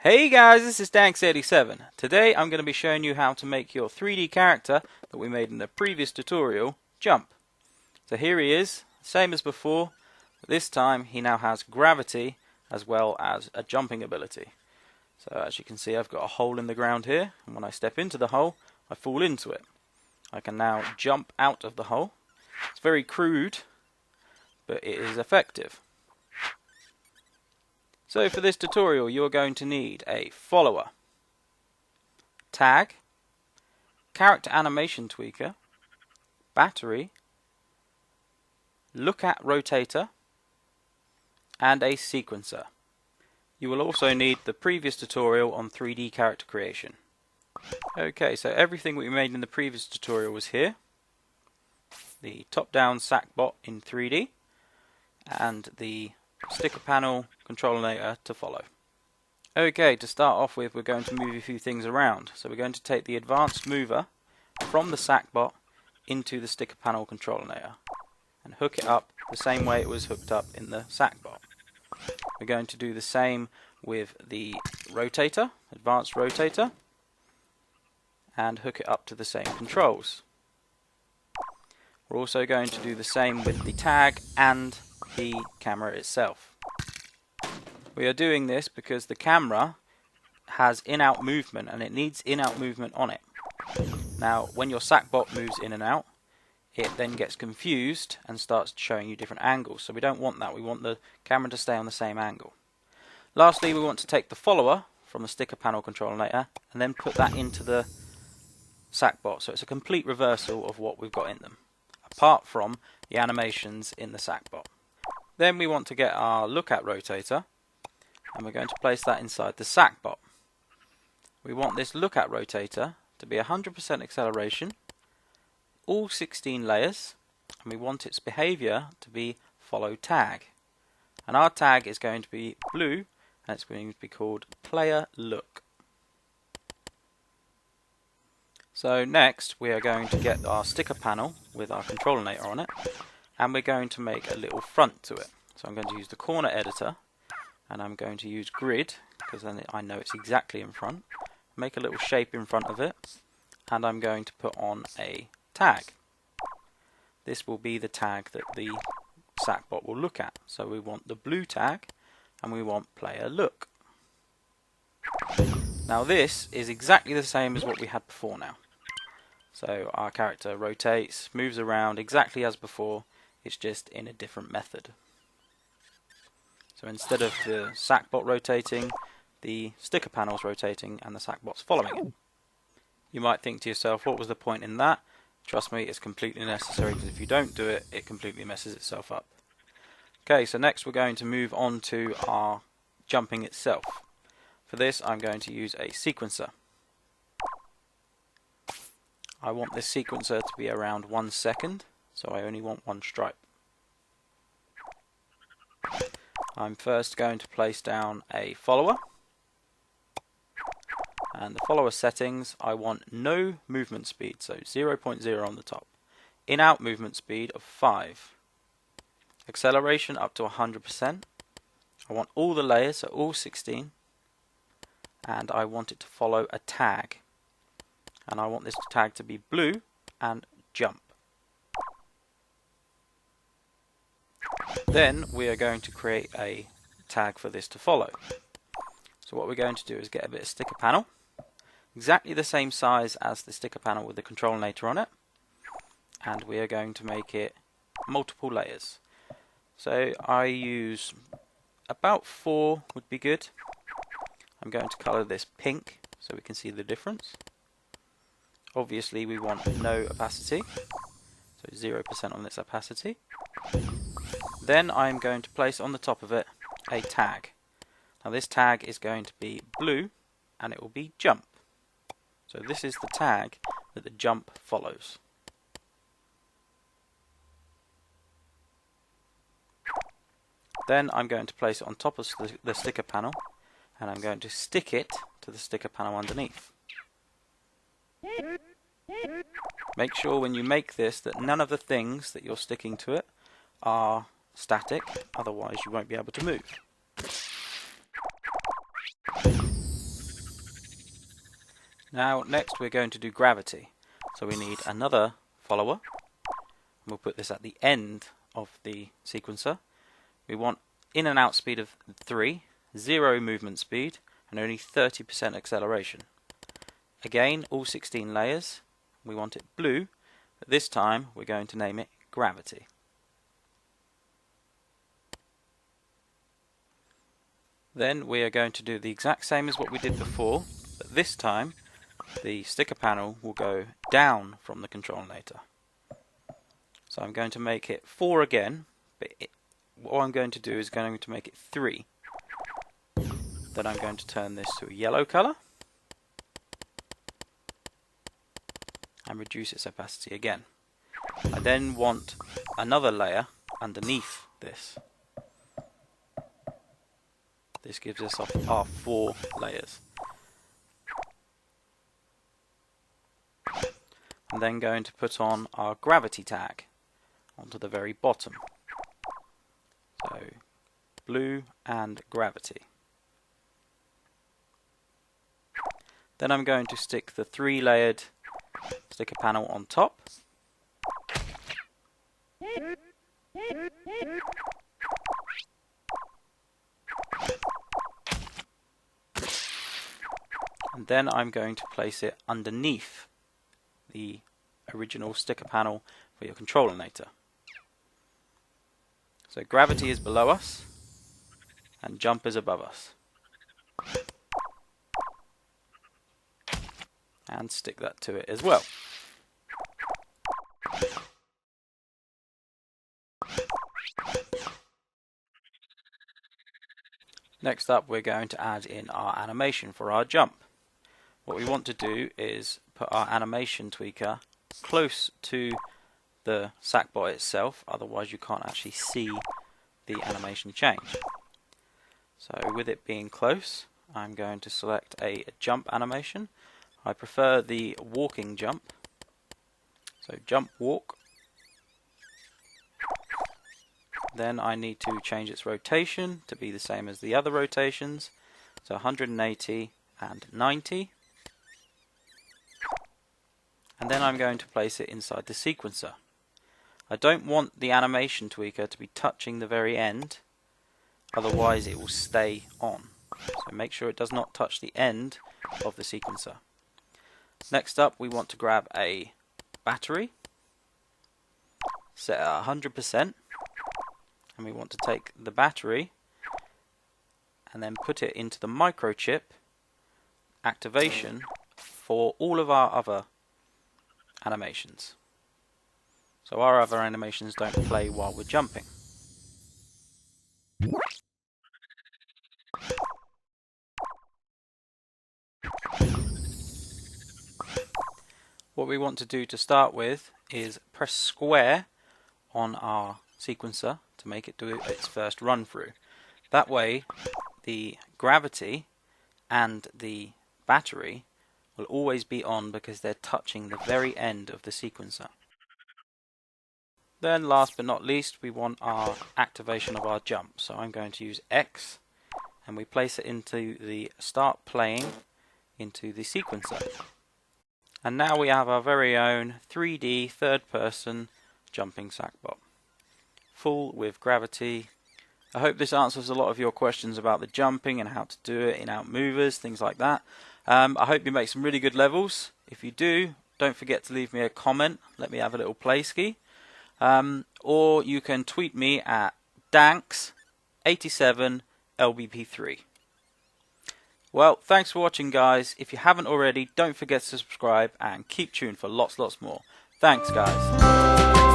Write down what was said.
Hey guys, this is Danks87. Today I'm going to be showing you how to make your 3D character that we made in the previous tutorial jump. So here he is, same as before, but this time he now has gravity as well as a jumping ability. So as you can see, I've got a hole in the ground here, and when I step into the hole I fall into it. I can now jump out of the hole. It's very crude, but it is effective. So for this tutorial you're going to need a follower, tag, character animation tweaker, battery, look at rotator, and a sequencer. You will also need the previous tutorial on 3D character creation. Okay, so everything we made in the previous tutorial was here. The top-down sackbot in 3D and the sticker panel controller to follow. Okay, to start off with, we're going to move a few things around. So we're going to take the advanced mover from the sackbot into the sticker panel controller and hook it up the same way it was hooked up in the sackbot. We're going to do the same with the rotator, advanced rotator, and hook it up to the same controls. We're also going to do the same with the tag and the camera itself. We are doing this because the camera has in-out movement and it needs in-out movement on it. Now when your sackbot moves in and out, it then gets confused and starts showing you different angles, so we don't want that. We want the camera to stay on the same angle. Lastly, we want to take the follower from the sticker panel controller and then put that into the sackbot, so it's a complete reversal of what we've got in them, apart from the animations in the sackbot. Then we want to get our look at rotator, and we're going to place that inside the sackbot. We want this look at rotator to be 100% acceleration, all 16 layers, and we want its behavior to be follow tag. And our tag is going to be blue, and it's going to be called player look. So next we are going to get our sticker panel with our controller on it, and we're going to make a little front to it. So I'm going to use the corner editor, and I'm going to use grid because then I know it's exactly in front. Make a little shape in front of it, and I'm going to put on a tag. This will be the tag that the sackbot will look at. So we want the blue tag and we want player look. Now this is exactly the same as what we had before now. So our character rotates, moves around exactly as before, it's just in a different method. So instead of the sackbot rotating, the sticker panel's rotating and the sackbot's following it. You might think to yourself, what was the point in that? Trust me, it's completely necessary, because if you don't do it, it completely messes itself up. Okay, so next we're going to move on to our jumping itself. For this I'm going to use a sequencer. I want this sequencer to be around 1 second, so I only want one stripe. I'm first going to place down a follower, and the follower settings I want no movement speed, so 0.0 on the top, in-out movement speed of 5, acceleration up to 100%, I want all the layers, so all 16, and I want it to follow a tag, and I want this tag to be blue and jump. Then we are going to create a tag for this to follow. So what we're going to do is get a bit of sticker panel, exactly the same size as the sticker panel with the controller on it, and we are going to make it multiple layers. So I use about 4 would be good. I'm going to colour this pink so we can see the difference. Obviously we want no opacity, so 0% on this opacity. Then I'm going to place on the top of it a tag. Now this tag is going to be blue and it will be jump. So this is the tag that the jump follows. Then I'm going to place it on top of the sticker panel, and I'm going to stick it to the sticker panel underneath. Make sure when you make this that none of the things that you're sticking to it are static, otherwise you won't be able to move. Now next we're going to do gravity. So we need another follower. We'll put this at the end of the sequencer. We want in and out speed of 3, 0 movement speed, and only 30% acceleration. Again, all 16 layers. We want it blue, but this time we're going to name it gravity. Then we are going to do the exact same as what we did before, but this time the sticker panel will go down from the controlinator. So I'm going to make it 4 again, but what I'm going to do is going to make it 3. Then I'm going to turn this to a yellow colour and reduce its opacity again. I then want another layer underneath this. This gives us our 4 layers. I'm then going to put on our gravity tag onto the very bottom. So blue and gravity. Then I'm going to stick the 3-layered sticker panel on top. And then I'm going to place it underneath the original sticker panel for your controlinator. So gravity is below us and jump is above us. And stick that to it as well. Next up we're going to add in our animation for our jump. What we want to do is put our animation tweaker close to the sackbot itself, otherwise you can't actually see the animation change. So with it being close, I'm going to select a jump animation. I prefer the walking jump. So jump walk. Then I need to change its rotation to be the same as the other rotations. So 180 and 90. And then I'm going to place it inside the sequencer. I don't want the animation tweaker to be touching the very end, otherwise it will stay on. So make sure it does not touch the end of the sequencer. Next up we want to grab a battery, set at 100%, and we want to take the battery and then put it into the microchip activation for all of our other animations. So our other animations don't play while we're jumping. What we want to do to start with is press square on our sequencer to make it do its first run through. That way the gravity and the battery will always be on because they're touching the very end of the sequencer. Then last but not least we want our activation of our jump. So I'm going to use X and we place it into the start playing into the sequencer. And now we have our very own 3D third person jumping sackbot. Full with gravity. I hope this answers a lot of your questions about the jumping and how to do it in Outmovers, things like that. I hope you make some really good levels. If you do, don't forget to leave me a comment. Let me have a little play ski. Or you can tweet me at Danks87 LBP3. Well, thanks for watching guys. If you haven't already, don't forget to subscribe and keep tuned for lots more. Thanks guys.